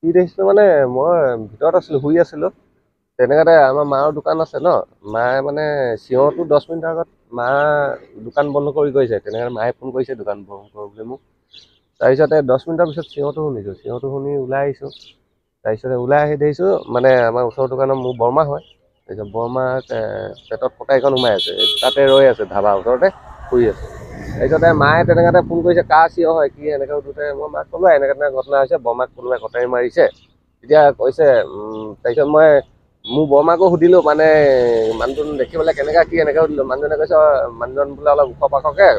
কি দেখিছিলোঁ মানে মই ভিতৰত আছিলোঁ, শুই আছিলোঁ। তেনেকুৱাতে আমাৰ মাৰ দোকান আছে ন, মায়ে মানে চিঞৰটো 10 মিনিটৰ আগত মা দোকান বন্ধ কৰি গৈছে। তেনেকৈ মায়ে ফোন কৰিছে দোকান বন্ধ কৰ বুলি মোক। তাৰপিছতে 10 মিনিটৰ পিছত চিঞৰটো শুনিছোঁ, চিঞৰটো শুনি ওলাই আহিছোঁ। তাৰপিছতে ওলাই আহি দেখিছোঁ মানে আমাৰ ওচৰৰ দোকানৰ মোৰ বৰমা হয়। তাৰপিছত বৰমাক পেটত কটাৰীখন সোমাই আছে, তাতে ৰৈ আছে ধাবাৰ ওচৰতে শুই আছে। তাৰপিছতে মায়ে তেনেকুৱাতে ফোন কৰিছে, কাৰ চিঞৰ হয় কি এনেকৈ সুধোতে মই মাক ক'লো এনেকৈ ঘটনা হৈছে, বৰমাক কোনোবাই কটাৰী মাৰিছে। তেতিয়া কৈছে তাৰপিছত মই মোৰ বৰমাকো সুধিলোঁ মানে মানুহজন দেখিবলৈ কেনেকুৱা কি এনেকৈ সুধিলোঁ। মানুহজনে কৈছে মানুহজন বোলে অলপ ওখ পাখকৈ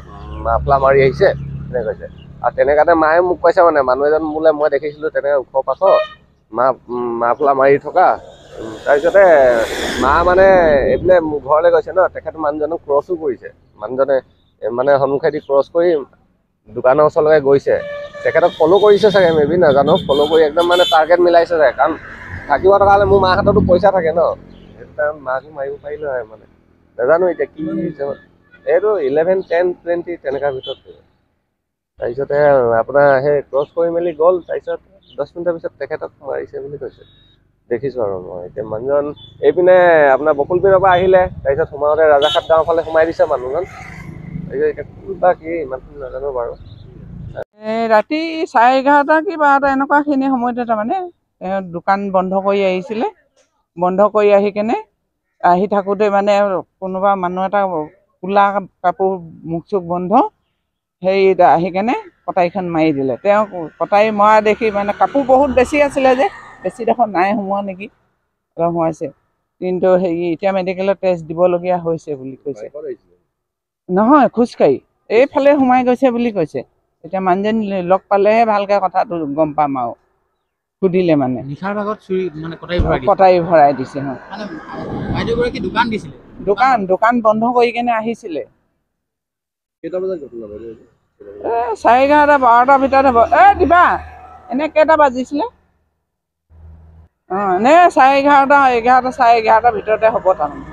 মাফলা মাৰি আহিছে এনেকৈ কৈছে। আৰু তেনেকুৱাতে মায়ে মোক কৈছে মানে মানুহ এজন বোলে মই দেখিছিলোঁ তেনেকৈ ওখ পাখ মাফলা মাৰি থকা। তাৰপিছতে মা মানে এইফালে মোৰ ঘৰলৈ গৈছে ন, তেখেত মানুহজনক ক্ৰছো কৰিছে। মানুহজনে মানে সন্মুখেদি ক্ৰছ কৰি দোকানৰ ওচৰলৈকে গৈছে। তেখেতক ফ'ল' কৰিছে চাগে, মেবি নাজানো। ফ'ল' কৰি একদম মানে টাৰ্গেট মিলাইছে চাগে, কাৰণ থাকিব থকা হ'লে মোৰ মাৰ হাততো পইচা থাকে ন, সেইটো কাৰণে মাকো মাৰিব পাৰিলে হয় মানে। নাজানো এতিয়া কি এইটো 11, 10, 20 তেনেকুৱা ভিতৰত। তাৰপিছতে আপোনাৰ সেই ক্ৰছ কৰি মেলি গ'ল। তাৰপিছত 10 মিনিটৰ পিছত তেখেতক মাৰিছে বুলি কৈছে, দেখিছোঁ আৰু মই। এতিয়া মানুহজন এইপিনে আপোনাৰ বকুল পিনৰ পৰা আহিলে, তাৰপিছত সোমাওঁতে ৰাজাৰহাট গাঁৱৰ ফালে সোমাই দিছে মানুহজন। তাৰপিছত এতিয়া কোন বা কি ইমানটো নাজানো বাৰু। ৰাতি 11:30 কি 12টা এনেকুৱাখিনি সময়তে তাৰমানে দোকান বন্ধ কৰি আহিছিলে। বন্ধ কৰি আহি কেনে আহি থাকোঁতে মানে কোনোবা মানুহ এটা ক'লা কাপোৰ মুখ চুখ বন্ধ সেই আহি কেনে কটাৰীখন মাৰি দিলে। তেওঁ কটাৰী মৰা দেখি মানে কাপোৰ বহুত বেছি আছিলে যে, বেছি ডোখৰ নাই সোমোৱা নেকি, অলপ সোমাইছে। কিন্তু এতিয়া মেডিকেলত টেষ্ট দিবলগীয়া হৈছে বুলি কৈছে। নহয়, খোজকাঢ়ি এইফালে সোমাই গৈছে বুলি কৈছে। এতিয়া মানুহজন লগ পালেহে ভালকে কথাটো গম পাম আৰু। সুধিলে মানে নিশাৰ ভাগত চুৰি মানে কটাৰী ভৰাই দিছে। মানে বাইদেউগৰাকী দোকান দিছিলে, দোকান বন্ধ কৰি কেনে আহিছিলে। কেইটা বজাত ঘটনা বাইদেউ? 11:30, 12টাৰ ভিতৰত হ'ব। দিবা এনে কেইটা বাজিছিলে? এনে 11:30, 11:00, 11:30 ভিতৰতে হ'ব তাৰমানে।